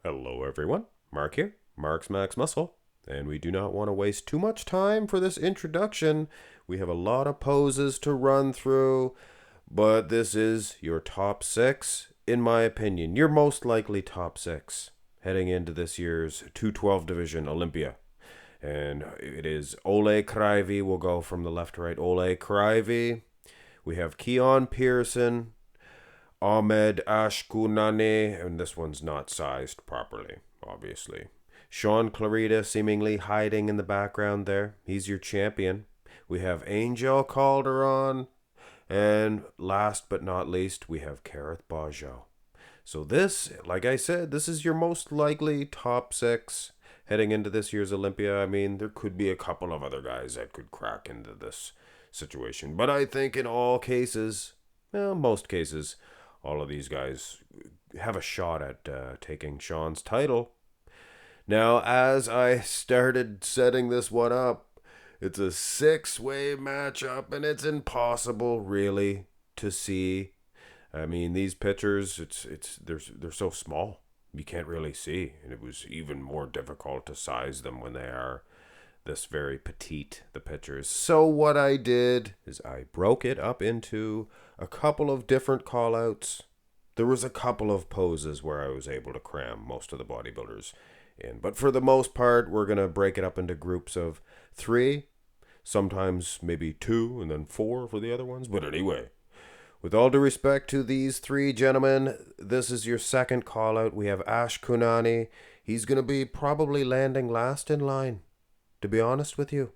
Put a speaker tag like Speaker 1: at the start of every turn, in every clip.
Speaker 1: Hello everyone, Mark here, Mark's Max Muscle, and we do not want to waste too much time for this introduction. We have a lot of poses to run through, but this is your top 6, in my opinion, your most likely top 6, heading into this year's 212 division Olympia. And it is Oleh Kryvyi, we'll go from the left to right, Oleh Kryvyi. We have Keone Pearson, Ahmed Ashkanani, and this one's not sized properly, obviously. Shaun Clarida seemingly hiding in the background there. He's your champion. We have Calderon, and last but not least, we have Kerrith Bajjo. So this, like I said, this is your most likely top 6 heading into this year's Olympia. I mean, there could be a couple of other guys that could crack into this situation, but I think in all cases, well, most cases, all of these guys have a shot at taking Shaun's title. Now, as I started setting this one up, it's a 6-way matchup, and it's impossible, really, to see. I mean, these pitchers, they're so small, you can't really see, and it was even more difficult to size them when they are this very petite, the pitchers. So what I did is I broke it up into a couple of different callouts. There was a couple of poses where I was able to cram most of the bodybuilders in, but for the most part, we're going to break it up into groups of 3, sometimes maybe 2, and then 4 for the other ones. But anyway, with all due respect to these 3 gentlemen, this is your second call out. We have Ashkanani. He's going to be probably landing last in line, to be honest with you.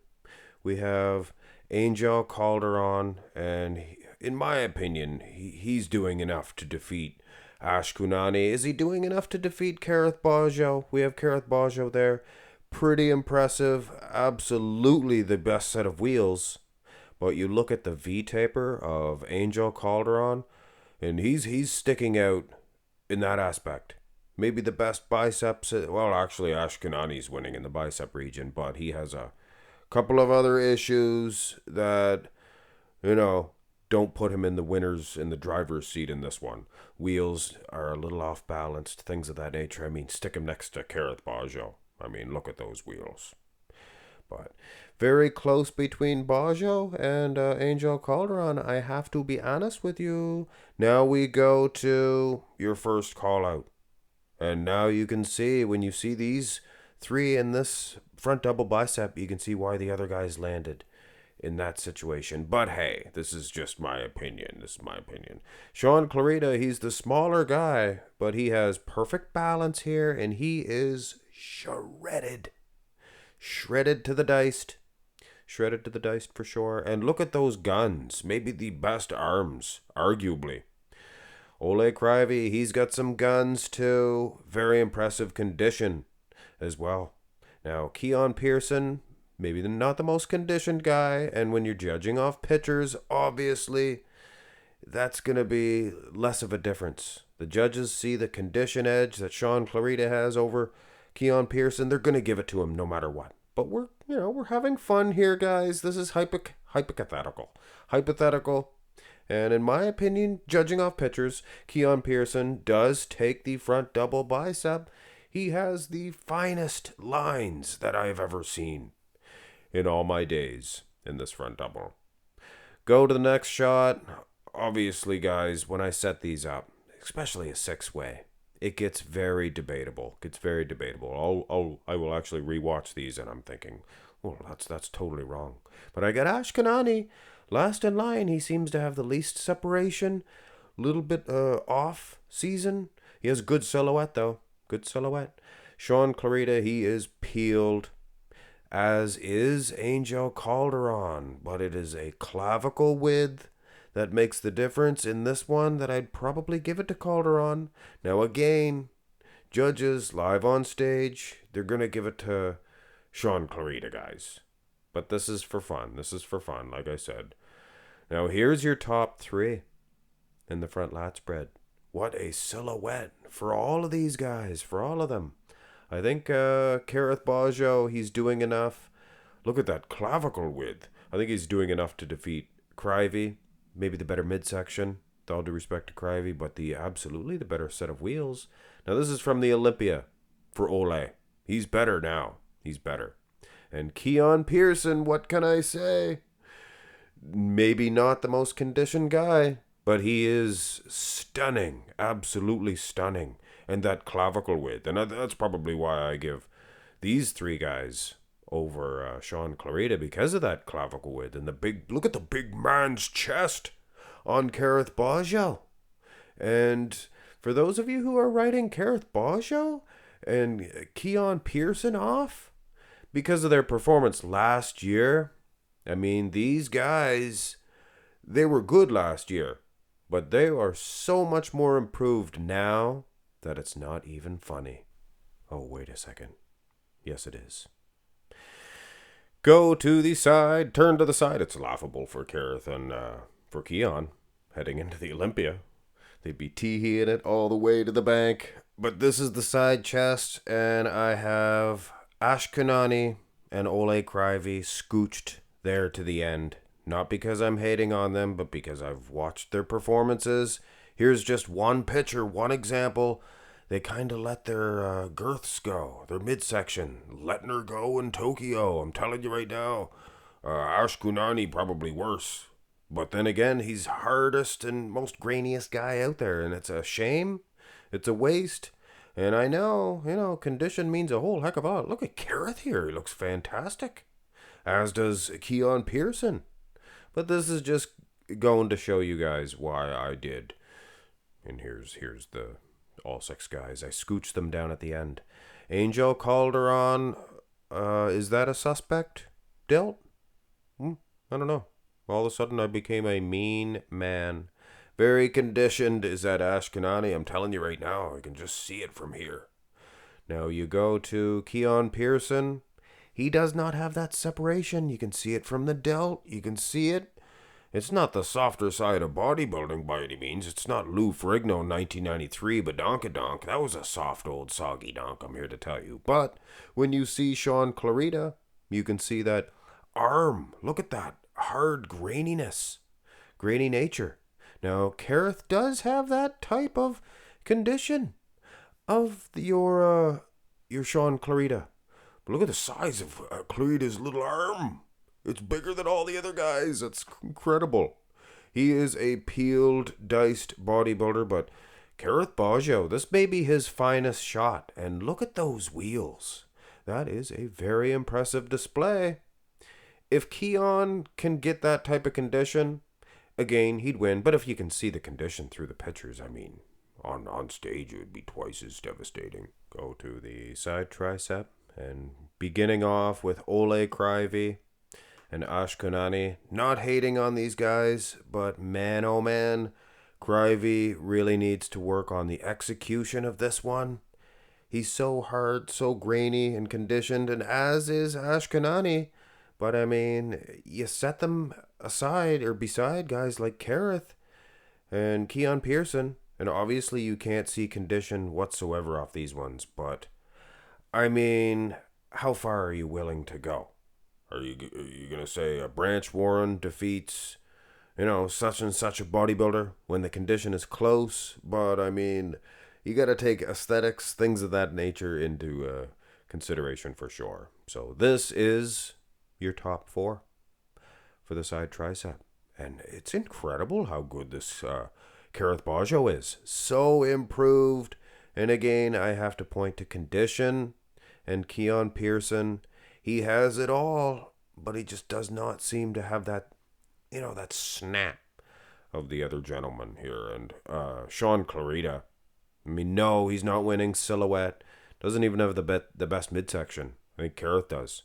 Speaker 1: We have Calderon, and in my opinion, he's doing enough to defeat Ashkanani. Is he doing enough to defeat Kerrith Bajjo? We have Kerrith Bajjo there. Pretty impressive. Absolutely the best set of wheels. But you look at the V-taper of Calderon, and he's sticking out in that aspect. Maybe the best biceps. Well, actually, Ashkanani's winning in the bicep region, but he has a couple of other issues that, don't put him in the driver's seat in this one. Wheels are a little off balanced, things of that nature. I mean, stick him next to Kerrith Bajjo. I mean, look at those wheels. But very close between Bajjo and Calderon. I have to be honest with you. Now we go to your first call out. And now you can see, when you see these 3 in this front double bicep, you can see why the other guys landed in that situation. But hey, this is just my opinion. Shaun Clarida, he's the smaller guy, but he has perfect balance here, and he is shredded. Shredded to the diced for sure. And look at those guns. Maybe the best arms, arguably. Oleh Kryvyi, he's got some guns too. Very impressive condition as well. Now, Keone Pearson, maybe not the most conditioned guy, and when you're judging off pitchers, obviously, that's going to be less of a difference. The judges see the condition edge that Shaun Clarida has over Keone Pearson. They're going to give it to him no matter what. But we're having fun here, guys. This is hypothetical. And in my opinion, judging off pitchers, Keone Pearson does take the front double bicep. He has the finest lines that I've ever seen in all my days in this front double. Go to the next shot. Obviously, guys, when I set these up, especially a 6-way, it gets very debatable. I will actually rewatch these, and I'm thinking, well, that's totally wrong. But I got Ashkanani last in line. He seems to have the least separation. Little bit off season. He has good silhouette, though. Good silhouette. Shaun Clarida, he is peeled, as is Calderon. But it is a clavicle width that makes the difference in this one, that I'd probably give it to Calderon. Now again, judges live on stage, they're going to give it to Shaun Clarida, guys. But this is for fun, like I said. Now here's your top 3 in the front lat spread. What a silhouette for all of these guys, for all of them. I think Kerrith Bajjo, he's doing enough. Look at that clavicle width. I think he's doing enough to defeat Kryvyi. Maybe the better midsection, with all due respect to Kryvyi, but absolutely the better set of wheels. Now this is from the Olympia. for Oleh. He's better now. He's better. And Keone Pearson, what can I say? Maybe not the most conditioned guy, but he is stunning, absolutely stunning. And that clavicle width, and that's probably why I give these three guys over Shaun Clarida, because of that clavicle width and the big. Look at the big man's chest on Kerrith Bajjo. And for those of you who are writing Kerrith Bajjo and Keone Pearson off because of their performance last year, I mean, these guys, they were good last year, but they are so much more improved now that it's not even funny. Oh, wait a second. Yes, it is. Go to the side, turn to the side. It's laughable for Kerrith and for Keone heading into the Olympia. They'd be tee-heeing it all the way to the bank. But this is the side chest, and I have Ashkanani and Oleh Kryvyi scooched there to the end. Not because I'm hating on them, but because I've watched their performances. Here's just one picture, one example. They kind of let their girths go, their midsection, letting her go in Tokyo. I'm telling you right now, Ashkanani probably worse. But then again, he's hardest and most grainiest guy out there, and it's a shame. It's a waste. And I know, condition means a whole heck of a lot. Look at Kerrith here. He looks fantastic. As does Keone Pearson. But this is just going to show you guys why I did. And here's the all six guys. I scooched them down at the end. Angel Calderon, is that a suspect? Dealt? I don't know. All of a sudden I became a mean man. Very conditioned is that Ashkanani. I'm telling you right now, I can just see it from here. Now you go to Keone Pearson. He does not have that separation. You can see it from the delt. You can see it. It's not the softer side of bodybuilding by any means. It's not Lou Ferrigno 1993, but Donkadonk. That was a soft old soggy donk, I'm here to tell you. But when you see Shaun Clarida, you can see that arm. Look at that hard graininess, grainy nature. Now, Kerrith does have that type of condition of your Shaun Clarida. But look at the size of Clarida's little arm. It's bigger than all the other guys. It's incredible. He is a peeled, diced bodybuilder, but Kerrith Bajjo, this may be his finest shot. And look at those wheels. That is a very impressive display. If Keone can get that type of condition, again, he'd win. But if you can see the condition through the pictures, I mean, on stage, it would be twice as devastating. Go to the side tricep. And beginning off with Oleh Kryvyi and Ashkanani. Not hating on these guys, but man, oh man, Kryvyi really needs to work on the execution of this one. He's so hard, so grainy and conditioned, and as is Ashkanani. But I mean, you set them aside or beside guys like Kerrith and Keone Pearson, and obviously you can't see condition whatsoever off these ones, but I mean, how far are you willing to go? Are you going to say a Branch Warren defeats, such and such a bodybuilder when the condition is close? But I mean, you got to take aesthetics, things of that nature into consideration for sure. So this is your top 4 for the side tricep. And it's incredible how good this Kerrith Bajjo is. So improved. And again, I have to point to condition and Keone Pearson. He has it all, but he just does not seem to have that, that snap of the other gentleman here. And Shaun Clarida, I mean, no, he's not winning silhouette. Doesn't even have the best midsection. I think Kerrith does.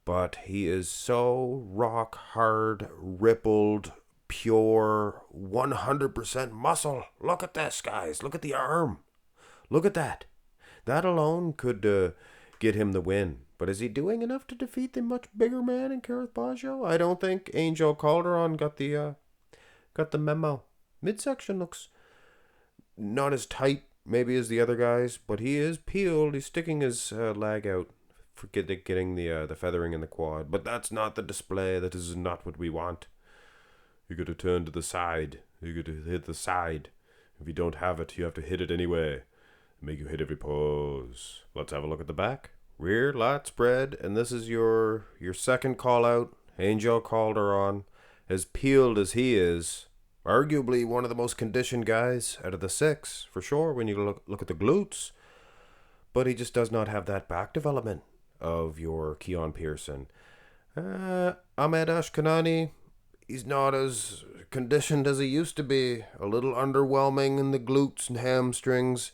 Speaker 1: But he is so rock hard, rippled, pure, 100% muscle. Look at this, guys. Look at the arm. Look at that. That alone could get him the win. But is he doing enough to defeat the much bigger man in Kerrith Bajjo? I don't think Angel Calderon got the memo. Midsection looks not as tight maybe as the other guys, but he is peeled. He's sticking his leg out for getting the feathering in the quad. But that's not the display. That is not what we want. You got to turn to the side. You got to hit the side. If you don't have it, you have to hit it anyway. make you hit every pose. Let's have a look at the back. Rear lat spread, and this is your second call out. Angel Calderon, as peeled as he is, arguably one of the most conditioned guys out of the six, for sure, when you look at the glutes. But he just does not have that back development of your Keone Pearson. Ahmed Ashkanani, he's not as conditioned as he used to be. A little underwhelming in the glutes and hamstrings,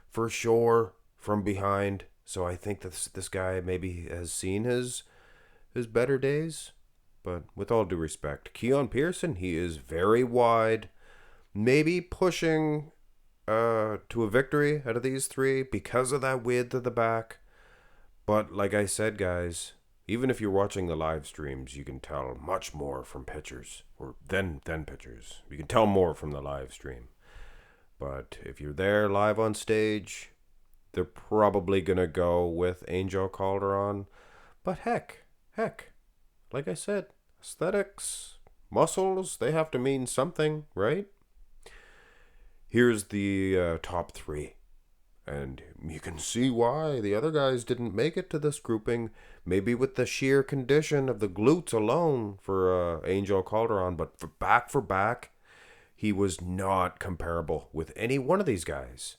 Speaker 1: for sure, from behind. So I think that this guy maybe has seen his better days. But with all due respect, Keone Pearson, he is very wide. Maybe pushing to a victory out of these three because of that width of the back. But like I said, guys, even if you're watching the live streams, you can tell much more from pictures, or than pictures. You can tell more from the live stream. But if you're there live on stage, they're probably going to go with Angel Calderon. But heck, like I said, aesthetics, muscles, they have to mean something, right? Here's the top three. And you can see why the other guys didn't make it to this grouping. Maybe with the sheer condition of the glutes alone for Angel Calderon. But for back, he was not comparable with any one of these guys.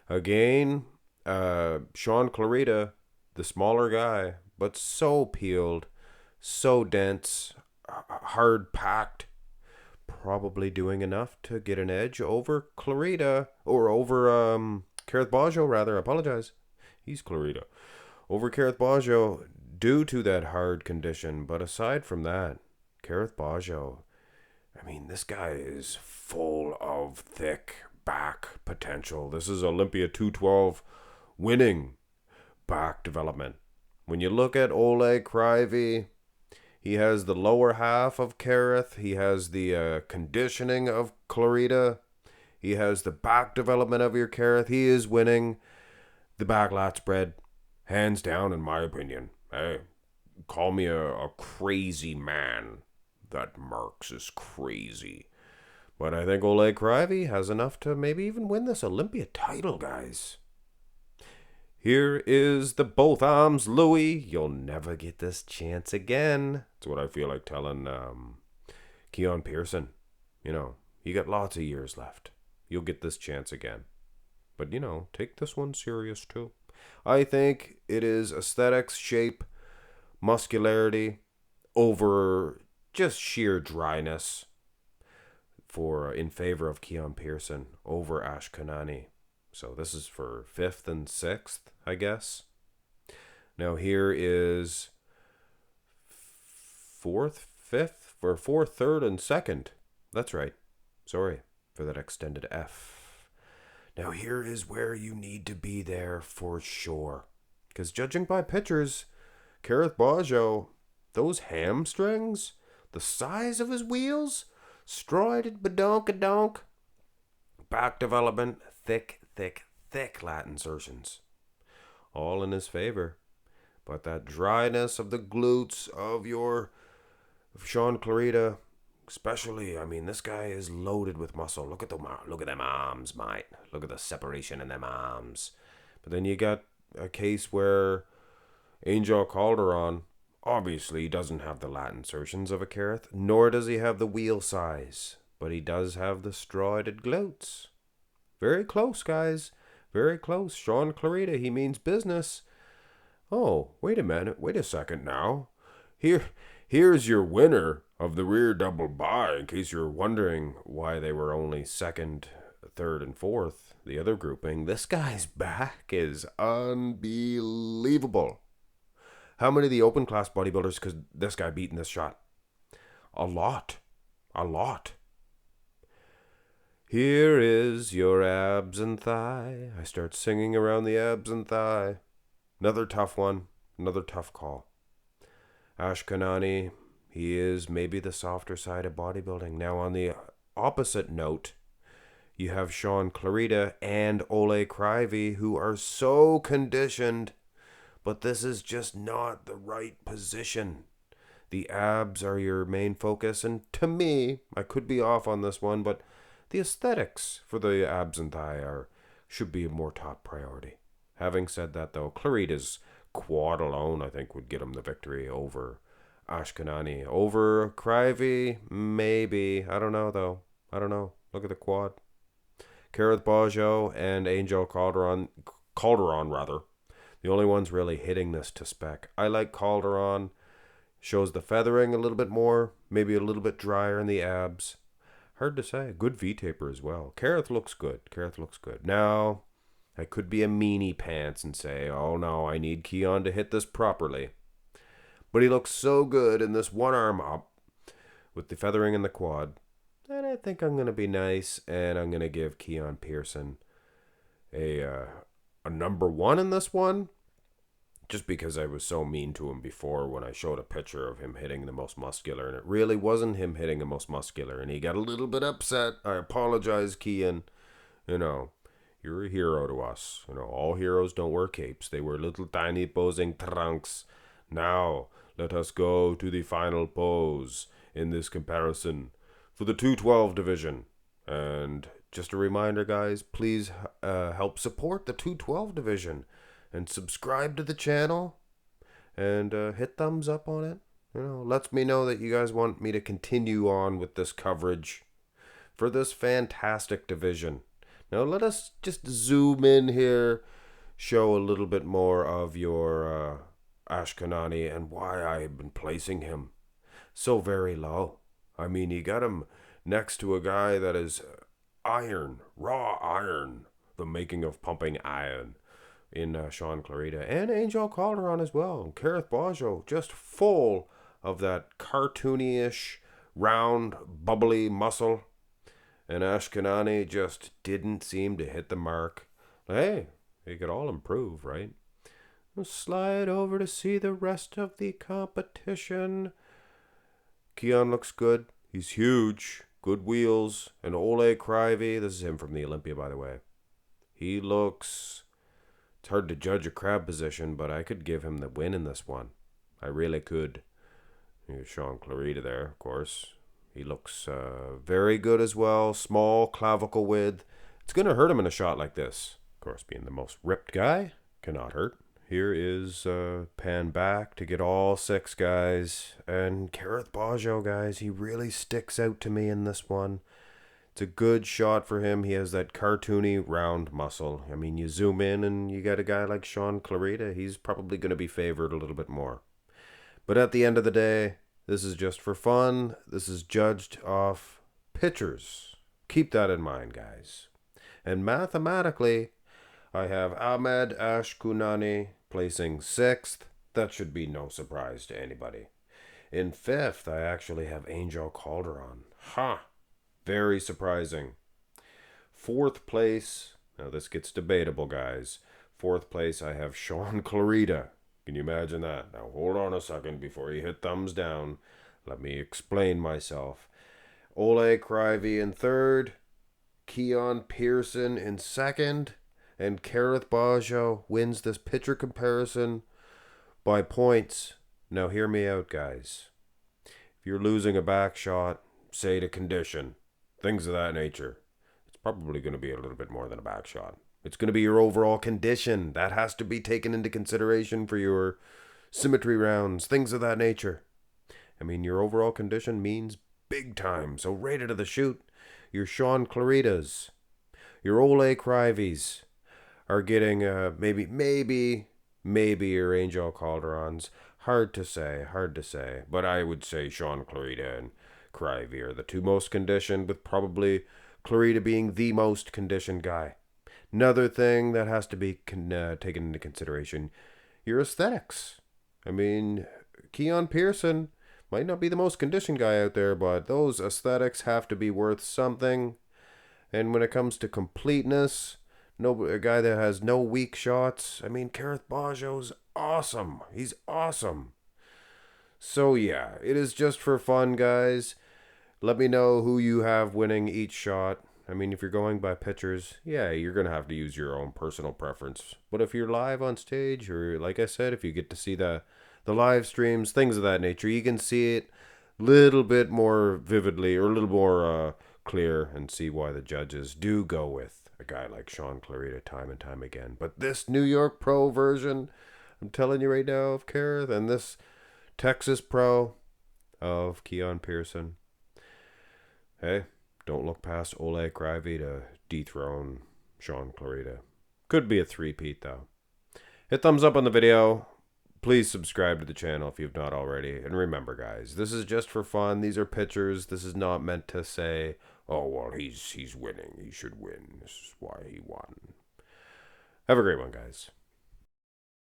Speaker 1: Again, Shaun Clarida, the smaller guy, but so peeled, so dense, hard packed. Probably doing enough to get an edge over Clarida, or over Kerrith Bajjo, rather. I apologize. He's Clarida. Over Kerrith Bajjo due to that hard condition. But aside from that, Kerrith Bajjo, I mean, this guy is full of thick back potential. This is Olympia 212 winning back development. When you look at Oleh, Kryvyi, he has the lower half of Kerrith. He has the conditioning of Clarida. He has the back development of your Kerrith. He is winning the back lat spread, hands down, in my opinion. Hey, call me a crazy man. That Marks is crazy. But I think Oleh Kryvyi has enough to maybe even win this Olympia title, guys. Here is the both arms Louis. You'll never get this chance again. That's what I feel like telling Keone Pearson. You know, you got lots of years left. You'll get this chance again. But, you know, take this one serious too. I think it is aesthetics, shape, muscularity over just sheer dryness in favor of Keone Pearson over Ashkanani. So this is for 5th and 6th, I guess. Now here is 4th, 5th, or 4th, 3rd, and 2nd. That's right. Sorry for that extended F. Now here is where you need to be there for sure. Because judging by pictures, Kerrith Bajjo, those hamstrings, the size of his wheels, stroided badonkadonk, back development, thick lat insertions. All in his favor. But that dryness of the glutes of Shaun Clarida, especially, I mean, this guy is loaded with muscle. Look at them arms, mate. Look at the separation in them arms. But then you got a case where Angel Calderon obviously doesn't have the lat insertions of a Kerrith, nor does he have the wheel size, but he does have the stroided glutes. Very close, guys. Very close. Shaun Clarida, he means business. Oh, wait a minute. Wait a second now. Here's your winner of the rear double bye, in case you're wondering why they were only 2nd, 3rd, and 4th, the other grouping. This guy's back is unbelievable. How many of the open class bodybuilders could this guy beat in this shot? A lot. Here is your abs and thigh. I start singing around the abs and thigh. Another tough one. Another tough call. Ashkanani, he is maybe the softer side of bodybuilding. Now on the opposite note, you have Shaun Clarida and Oleh Kryvyi, who are so conditioned, but this is just not the right position. The abs are your main focus, and to me, I could be off on this one, but the aesthetics for the abs and thigh are should be a more top priority. Having said that, though, Clarida's quad alone, I think, would get him the victory over Ashkanani. Over Kryvyi, maybe. I don't know, though. I don't know. Look at the quad. Kerrith Bajjo and Angel Calderon, rather. The only ones really hitting this to spec. I like Calderon. Shows the feathering a little bit more. Maybe a little bit drier in the abs. Hard to say. Good V-taper as well. Kerrith looks good. Now, I could be a meanie pants and say, oh no, I need Keone to hit this properly. But he looks so good in this one arm up with the feathering in the quad that I think I'm going to be nice and I'm going to give Keone Pearson a number 1 in this one. Just because I was so mean to him before when I showed a picture of him hitting the most muscular, and it really wasn't him hitting the most muscular, and he got a little bit upset. I apologize, Keone. You're a hero to us. All heroes don't wear capes. They wear little tiny posing trunks. Now, let us go to the final pose in this comparison for the 212 division. And just a reminder, guys, please help support the 212 division. And subscribe to the channel and hit thumbs up on it. Lets me know that you guys want me to continue on with this coverage for this fantastic division. Now let us just zoom in here, show a little bit more of your Ashkanani and why I've been placing him so very low. I mean, you got him next to a guy that is iron, raw iron, the making of pumping iron. In Shaun Clarida and Angel Calderon as well. Kerrith Bajjo just full of that cartoony-ish, round, bubbly muscle. And Ashkanani just didn't seem to hit the mark. Hey, they could all improve, right? We'll slide over to see the rest of the competition. Keone looks good. He's huge. Good wheels. And Oleh Kryvyi, this is him from the Olympia, by the way. He looks... It's hard to judge a crab position, but I could give him the win in this one. I really could. Here's Shaun Clarida there, of course. He looks very good as well. Small clavicle width. It's going to hurt him in a shot like this. Of course, being the most ripped guy cannot hurt. Here is pan back to get all 6 guys. And Kerrith Bajjo, guys, he really sticks out to me in this one. It's a good shot for him. He has that cartoony round muscle. I mean, you zoom in and you got a guy like Shaun Clarida. He's probably going to be favored a little bit more. But at the end of the day, this is just for fun. This is judged off pictures. Keep that in mind, guys. And mathematically, I have Ahmed Ashkanani placing 6th. That should be no surprise to anybody. In 5th, I actually have Angel Calderon. Very surprising. 4th place, now this gets debatable, guys. 4th place, I have Shaun Clarida. Can you imagine that? Now hold on a second before you hit thumbs down. Let me explain myself. Oleh Kryvyi in 3rd, Keone Pearson in 2nd, and Kerrith Bajjo wins this pitcher comparison by points. Now hear me out, guys. If you're losing a back shot, say to condition, things of that nature, it's probably going to be a little bit more than a back shot. It's going to be your overall condition. That has to be taken into consideration for your symmetry rounds, things of that nature. I mean, your overall condition means big time. So right out of the chute, your Shaun Claridas, your Oleh Kryvy's are getting maybe your Angel Calderons. Hard to say. But I would say Shaun Clarida and Kryvyi are the 2 most conditioned, with probably Clarida being the most conditioned guy. Another thing that has to be taken into consideration, your aesthetics. I mean, Keone Pearson might not be the most conditioned guy out there, but those aesthetics have to be worth something. And when it comes to completeness, a guy that has no weak shots, I mean, Kerrith Bajjo's awesome. He's awesome. So yeah, it is just for fun, guys. Let me know who you have winning each shot. I mean, if you're going by pictures, yeah, you're going to have to use your own personal preference. But if you're live on stage, or like I said, if you get to see the live streams, things of that nature, you can see it a little bit more vividly or a little more clear and see why the judges do go with a guy like Shaun Clarida time and time again. But this New York Pro version, I'm telling you right now, of Kerrith, and this Texas Pro of Keone Pearson. Hey, don't look past Oleh Kryvyi to dethrone Shaun Clarida. Could be a three-peat, though. Hit thumbs up on the video. Please subscribe to the channel if you've not already. And remember, guys, this is just for fun. These are pictures. This is not meant to say, oh, well, he's winning. He should win. This is why he won. Have a great one, guys.